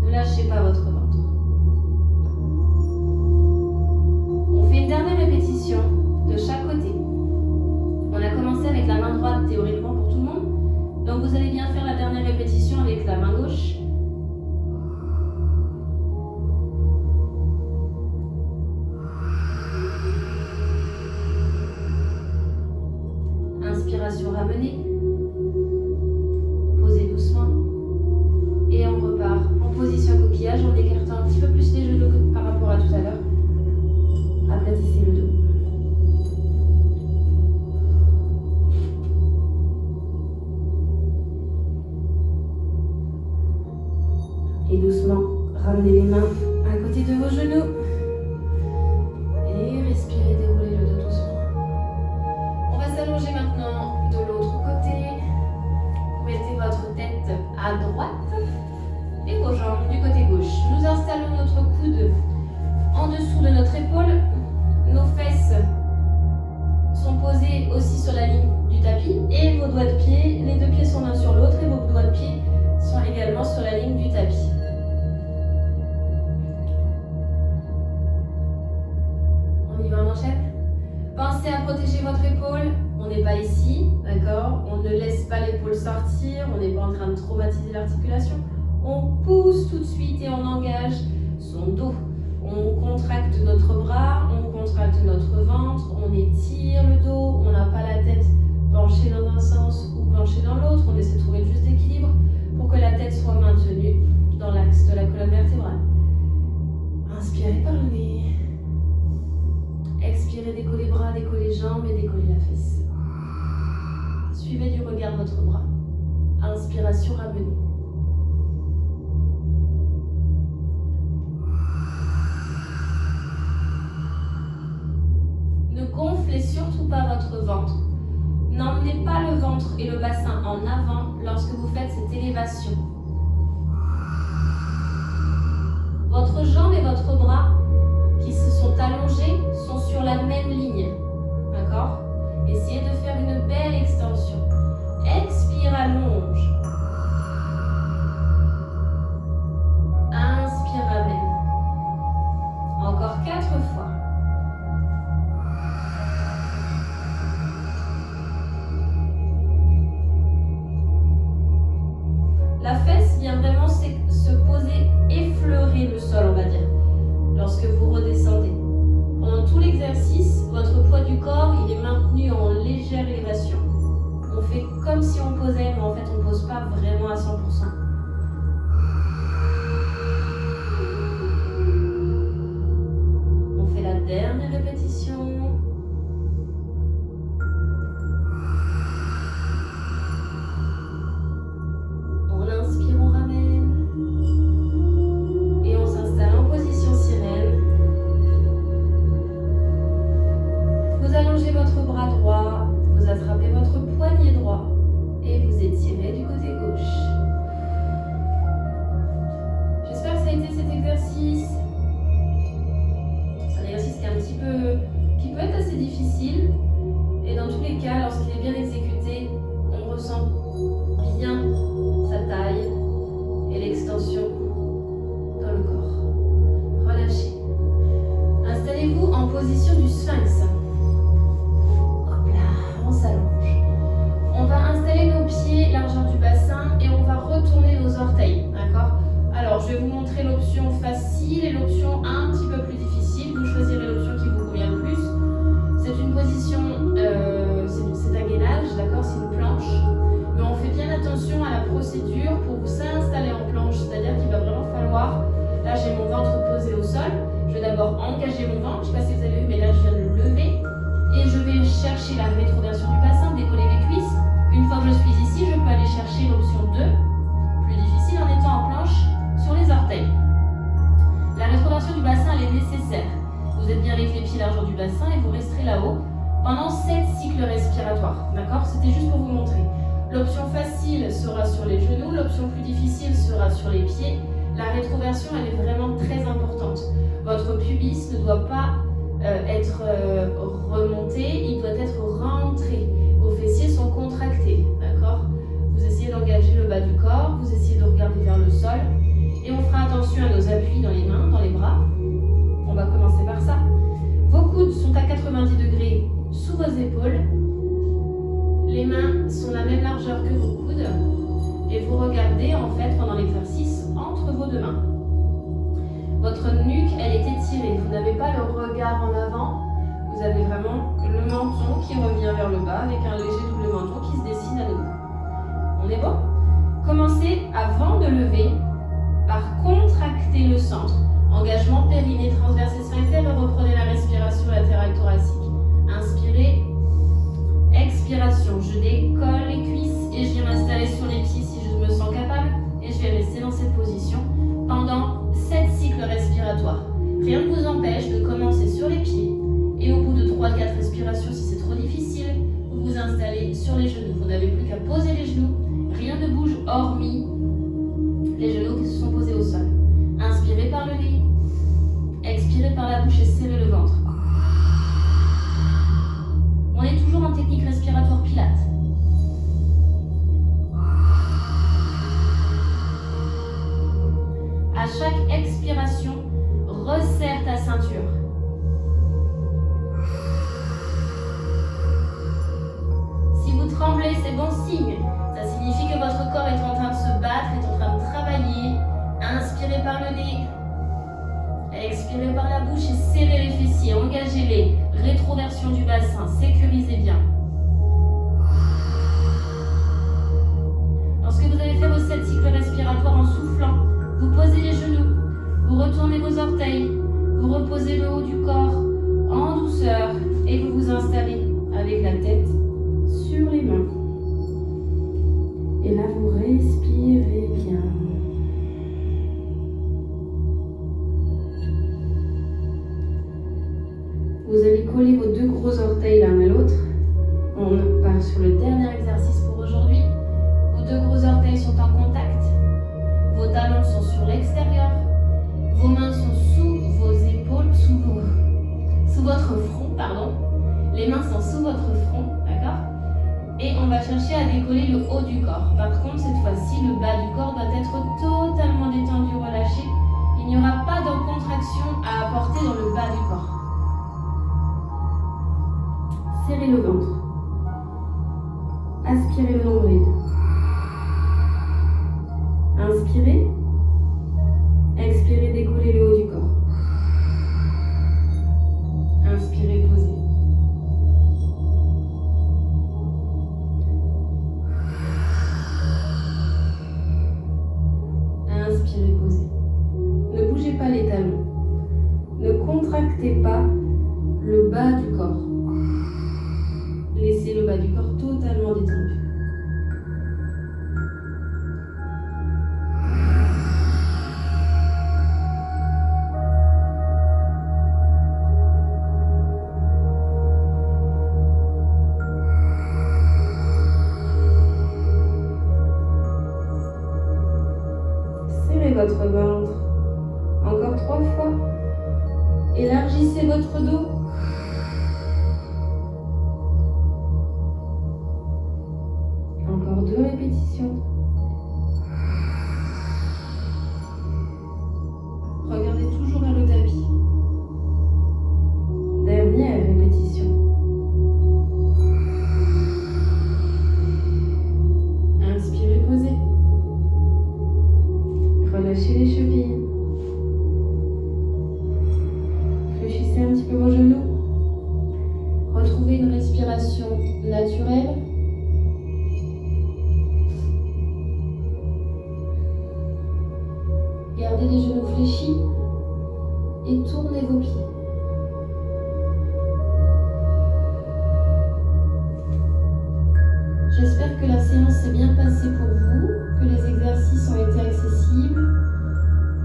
Ne lâchez pas votre ventre. On fait une dernière répétition de chaque côté. On a commencé avec la main droite théoriquement pour tout le monde. Donc vous allez bien faire la dernière répétition avec la main gauche. Inspiration ramenée. Posez doucement. Et on repart en position coquillage en écartant un petit peu plus les genoux que par rapport à tout à l'heure. Aplatissez le dos. Et doucement, ramenez les mains à côté de vos genoux. Et respirez, déroulez le dos doucement. On va s'allonger maintenant de l'autre côté. Vous mettez votre tête à droite et vos jambes du côté gauche. Nous installons notre coude en dessous de notre épaule. Nos fesses sont posées aussi sur la ligne du tapis et vos doigts de pied, les deux pieds sont l'un sur l'autre et vos doigts de pied sont également sur la ligne du tapis. On enchaîne. Pensez à protéger votre épaule. On n'est pas ici, d'accord? On ne laisse pas l'épaule sortir. On n'est pas en train de traumatiser l'articulation. On pousse tout de suite et on engage son dos. On contracte notre bras, on contracte notre ventre, on étire le dos. On n'a pas la tête penchée dans un sens ou penchée dans l'autre. On essaie de trouver le juste équilibre pour que la tête soit maintenue dans l'axe de la colonne vertébrale. Inspirez par le nez. Expirez, décollez les bras, décollez les jambes et décollez la fesse. Suivez du regard votre bras. Inspiration, ramenez. ventre et le bassin en avant lorsque vous faites cette élévation. Votre jambe et votre bras qui se sont allongés sont sur la même ligne. D'accord? Essayez de faire une belle extension. Expire, allonge. Inspire, ramène. Encore 4 fois. La fesse vient vraiment se poser, effleurer le sol, on va dire, lorsque vous redescendez. Pendant tout l'exercice, votre poids du corps, il est maintenu en légère élévation. On fait comme si on posait, mais en fait, on ne pose pas vraiment à 100%. On fait la dernière répétition. On inspire, on ramène. Et on s'installe en position sirène. Vous allongez votre bras droit, vous attrapez votre poignet droit et vous étirez du côté gauche. J'espère que ça a été cet exercice. C'est un exercice qui peut être assez difficile. Et dans tous les cas, lorsqu'il est bien exécuté, on ressent bien sa taille et l'extension dans le corps. Relâchez. Installez-vous en position du sphinx. On s'allonge. On va installer nos pieds largeur du bassin et on va retourner nos orteils, d'accord? Alors, je vais vous montrer l'option facile et l'option un petit peu plus difficile. Vous choisirez l'option qui vous convient le plus. C'est une position, c'est un gainage, d'accord? C'est une planche. Mais on fait bien attention à la procédure pour vous s'installer en planche, c'est-à-dire qu'il va vraiment falloir, là j'ai mon ventre posé au sol, je vais d'abord engager mon ventre, je ne sais pas si vous avez vu, mais là je viens de le lever. Et je vais chercher la rétroversion du bassin, décoller mes cuisses. Une fois que je suis ici, je peux aller chercher l'option 2, plus difficile en étant en planche, sur les orteils. La rétroversion du bassin, elle est nécessaire. Vous êtes bien avec les pieds largeur du bassin et vous resterez là-haut pendant 7 cycles respiratoires. D'accord? C'était juste pour vous montrer. L'option facile sera sur les genoux, l'option plus difficile sera sur les pieds. La rétroversion, elle est vraiment très importante. Votre pubis ne doit pas être remonté, il doit être rentré. Vos fessiers sont contractés, d'accord? Vous essayez d'engager le bas du corps, vous essayez de regarder vers le sol et on fera attention à nos appuis dans les mains, dans les bras. On va commencer par ça. Vos coudes sont à 90 degrés sous vos épaules. Les mains sont la même largeur que vos coudes et vous regardez en fait pendant l'exercice entre vos deux mains. Votre nuque, elle est étirée. Vous n'avez pas le regard en avant. Vous avez vraiment le menton qui revient vers le bas avec un léger double menton qui se dessine à nouveau. On est bon? Commencez avant de lever par contracter le centre. Engagement périnée, transverse et sphincter et reprenez la respiration latérale thoracique. Inspirez. Expiration. Je décolle les cuisses et je viens m'installer sur les pieds si je me sens capable. Et je vais rester dans cette position pendant 7 cycles respiratoires. Rien ne vous empêche de commencer sur les pieds et au bout de 3-4 respirations, si c'est trop difficile, vous vous installez sur les genoux. Vous n'avez plus qu'à poser les genoux. Rien ne bouge hormis les genoux qui se sont posés au sol. Inspirez par le nez. Expirez par la bouche et serrez le ventre. On est toujours en technique respiratoire Pilates. À chaque expiration, resserre ta ceinture. Si vous tremblez, c'est bon signe. Ça signifie que votre corps est en train de se battre, est en train de travailler. Inspirez par le nez. Expirez par la bouche et serrez les fessiers, engagez-les. Rétroversion du bassin, sécurisez bien. Lorsque vous avez fait vos 7 cycles respiratoires en soufflant, vous posez les genoux, vous retournez vos orteils, vous reposez le haut du corps en douceur et vous vous installez avec la tête sur les mains. Et là, vous respirez bien. Vous allez coller vos 2 gros orteils l'un à l'autre. On part sur le dernier exercice pour Vos deux gros orteils sont en contact. Vos talons sont sur l'extérieur. Vos mains sont sous vos épaules, sous votre front, pardon. Les mains sont sous votre front, d'accord? Et on va chercher à décoller le haut du corps. Par contre, cette fois-ci, le bas du corps doit être totalement détendu, relâché. Il n'y aura pas de contraction à apporter dans le bas du corps. Serrez le ventre. Aspirez le nombril. Inspirez. Expirez, décollez le haut du corps. Inspirez, posez. Inspirez, posez. Ne bougez pas les talons. Ne contractez pas le bas du corps. Laissez le bas du corps totalement détendu. Serrez votre ventre. Encore 3 fois. Élargissez votre dos. Encore 2 répétitions. Regardez toujours vers le tapis. Dernière répétition. Inspirez, posez. Relâchez les chevilles. Fléchissez un petit peu vos genoux. Retrouvez une respiration naturelle. Gardez les genoux fléchis et tournez vos pieds. J'espère que la séance s'est bien passée pour vous, que les exercices ont été accessibles,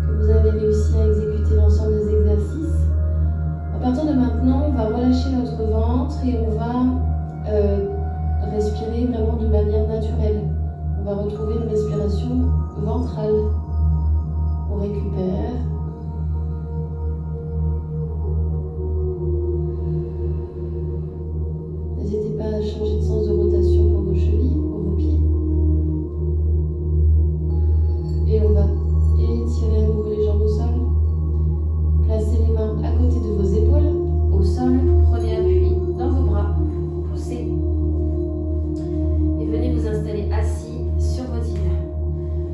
que vous avez réussi à exécuter l'ensemble des exercices. À partir de maintenant, on va relâcher notre ventre et on va respirer vraiment de manière naturelle. On va retrouver une respiration ventrale. On récupère. N'hésitez pas à changer de sens de rotation pour vos chevilles, pour vos pieds. Et on va étirer à nouveau les jambes au sol. Placez les mains à côté de vos épaules, au sol. Prenez appui dans vos bras. Poussez. Et venez vous installer assis sur vos tibias.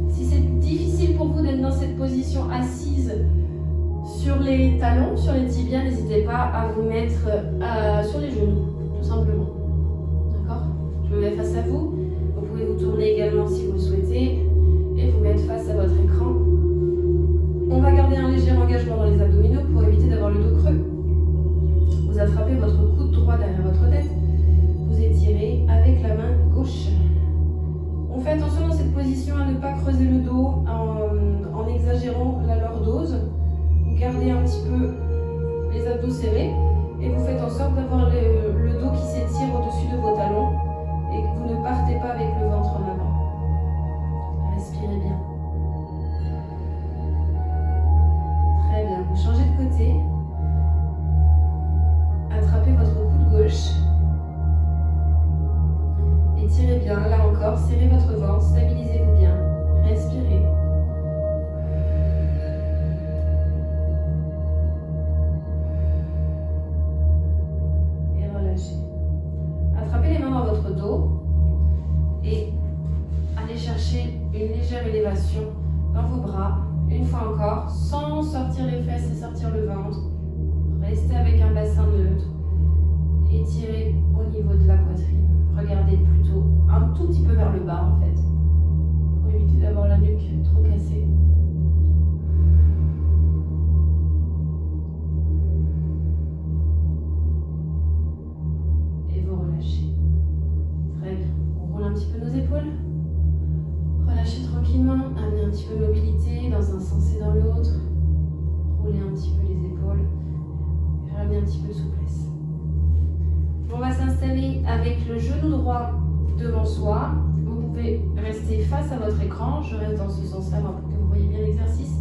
Si c'est difficile pour vous d'être dans cette position assise sur les talons, sur les tibias, n'hésitez pas à vous mettre sur les genoux, tout simplement. D'accord? Je me mets face à vous. Vous pouvez vous tourner également si vous le souhaitez et vous mettre face à votre écran. On va garder un léger engagement dans les abdominaux pour éviter d'avoir le dos creux. Vous attrapez votre coude droit derrière votre tête. Vous étirez avec la main gauche. On fait attention dans cette position à ne pas creuser le dos en exagérant la lordose. Vous gardez un petit peu les abdos serrés et vous faites en sorte d'avoir le dos qui s'étire au-dessus de vos talons et que vous ne partez pas avec le ventre en avant. Respirez bien. Très bien. Vous changez de côté. Attrapez votre coude gauche. Étirez bien, là encore, serrez votre ventre, stabilisez-vous bien, respirez. Et relâchez. Attrapez les mains dans votre dos et allez chercher une légère élévation dans vos bras, une fois encore, sans sortir les fesses et sortir le ventre. Restez avec un bassin neutre, étirez au niveau de la poitrine. Regardez plutôt un tout petit peu vers le bas en fait, pour éviter d'avoir la nuque trop cassée. Et vous relâchez. Très bien. On roule un petit peu nos épaules. Relâchez tranquillement, amenez un petit peu de mobilité dans un sens et dans l'autre. Roulez un petit peu les épaules. Et ramenez un petit peu de souplesse. On va s'installer avec le genou droit devant soi. Vous pouvez pouvez rester face à votre écran. Je reste dans ce sens-là pour que vous voyez bien l'exercice.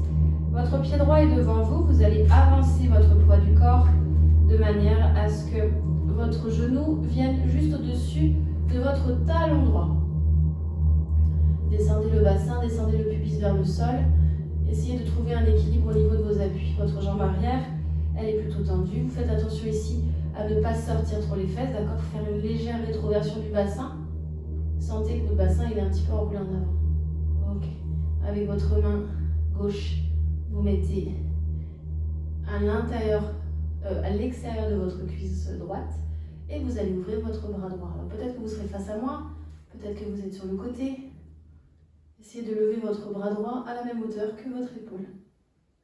Votre pied droit est devant vous. Vous allez avancer votre poids du corps de manière à ce que votre genou vienne juste au-dessus de votre talon droit. Descendez le bassin, descendez le pubis vers le sol. Essayez de trouver un équilibre au niveau de vos appuis. Votre jambe arrière, elle est plutôt tendue. Vous faites attention ici à ne pas sortir trop les fesses, d'accord, pour faire une légère rétroversion du bassin. Sentez que votre bassin il est un petit peu enroulé en avant. Ok. Avec votre main gauche, vous mettez à l'intérieur, à l'extérieur de votre cuisse droite et vous allez ouvrir votre bras droit. Alors peut-être que vous serez face à moi, peut-être que vous êtes sur le côté. Essayez de lever votre bras droit à la même hauteur que votre épaule.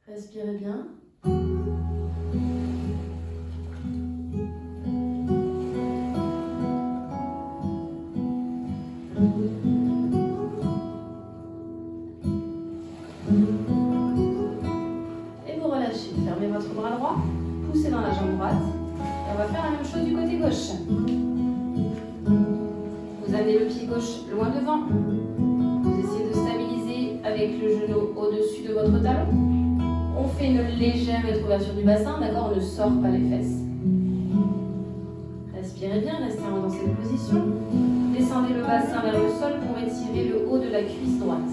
Respirez bien. Et vous relâchez. Fermez votre bras droit, poussez dans la jambe droite. Et on va faire la même chose du côté gauche. Vous amenez le pied gauche loin devant. Vous essayez de stabiliser avec le genou au-dessus de votre talon. On fait une légère rétroversion du bassin, d'accord? On ne sort pas les fesses. Respirez bien, restez dans cette position. Descendez le bassin vers le sol pour étirer le haut de la cuisse droite.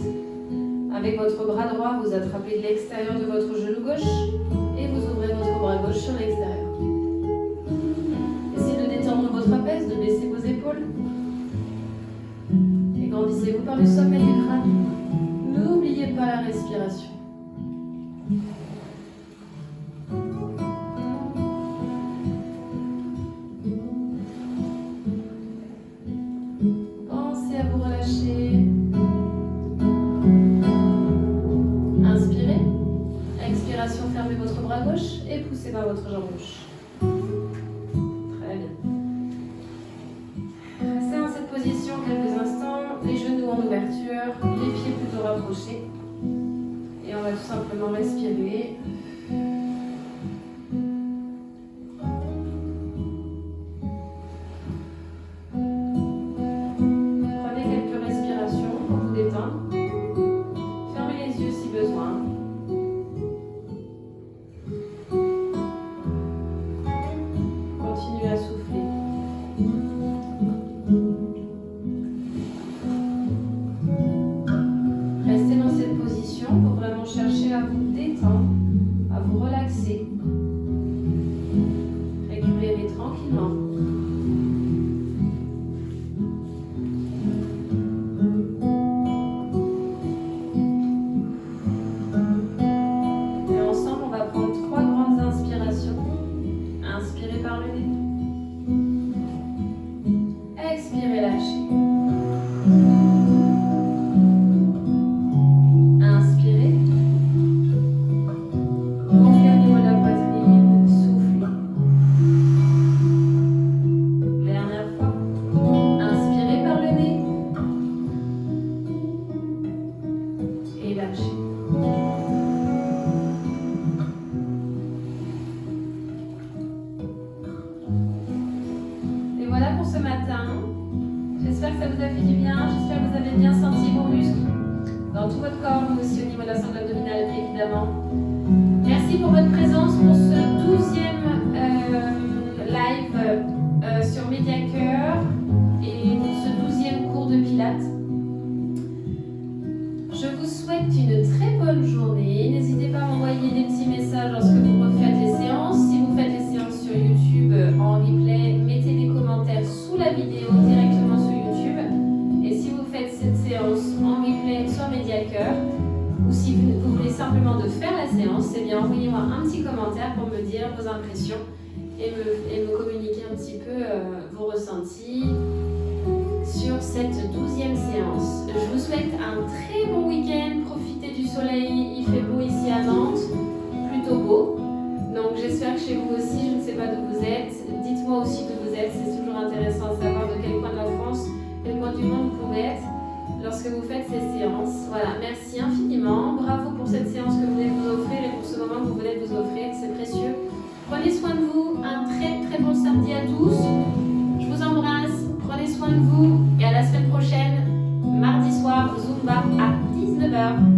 Avec votre bras droit, vous attrapez l'extérieur de votre genou gauche et vous ouvrez votre bras gauche sur l'extérieur. Essayez de détendre votre trapèze, de baisser vos épaules. Et grandissez-vous par le sommet du crâne. N'oubliez pas la respiration. Pensez à vous relâcher. Inspirez. Expiration, fermez votre bras gauche et poussez dans votre jambe gauche. Très bien. Restez dans cette position quelques instants, les genoux en ouverture, les pieds plutôt rapprochés. Et on va tout simplement respirer. Prenez quelques respirations pour vous détendre. Fermez les yeux si besoin. Continuez à souffler. Restez dans cette position pour vraiment chercher à vous détendre, à vous relaxer. Récupérez tranquillement. Et ensemble, on va prendre 3 grandes inspirations. Inspirez par le nez. Expirez, lâchez. Inspirez. Gonflez au niveau de la poitrine. Soufflez. Dernière fois. Inspirez par le nez. Et lâchez. Et voilà pour ce matin. J'espère que ça vous a fait du bien. J'espère que vous avez bien senti vos muscles dans tout votre corps, mais aussi au niveau de la sangle abdominale, évidemment. Merci pour votre présence pour ce 12e live sur Mediacœur et pour ce 12e cours de Pilates. Je vous souhaite une très bonne journée. N'hésitez pas à m'envoyer des petits messages lorsque vous refaites les séances. Si vous faites les séances sur YouTube en replay, mettez des commentaires sous la vidéo directement sur YouTube. Et si vous faites cette séance en replay sur Mediacœur, ou si vous voulez simplement de faire la séance, eh bien envoyez-moi un petit commentaire pour me dire vos impressions et me communiquer un petit peu vos ressentis sur cette 12e séance. Je vous souhaite un très bon week-end. Profitez du soleil, il fait beau ici à Nantes, plutôt beau. Donc j'espère que chez vous aussi, je ne sais pas d'où vous êtes. Dites-moi aussi d'où vous êtes, c'est toujours intéressant à savoir de quel coin de la France, quel coin du monde vous pouvez être lorsque vous faites ces séances. Voilà, merci infiniment. Bravo pour cette séance que vous venez de vous offrir et pour ce moment que vous venez de vous offrir, c'est précieux. Prenez soin de vous, un très très bon samedi à tous. Je vous embrasse, prenez soin de vous et à la semaine prochaine, mardi. l'heure.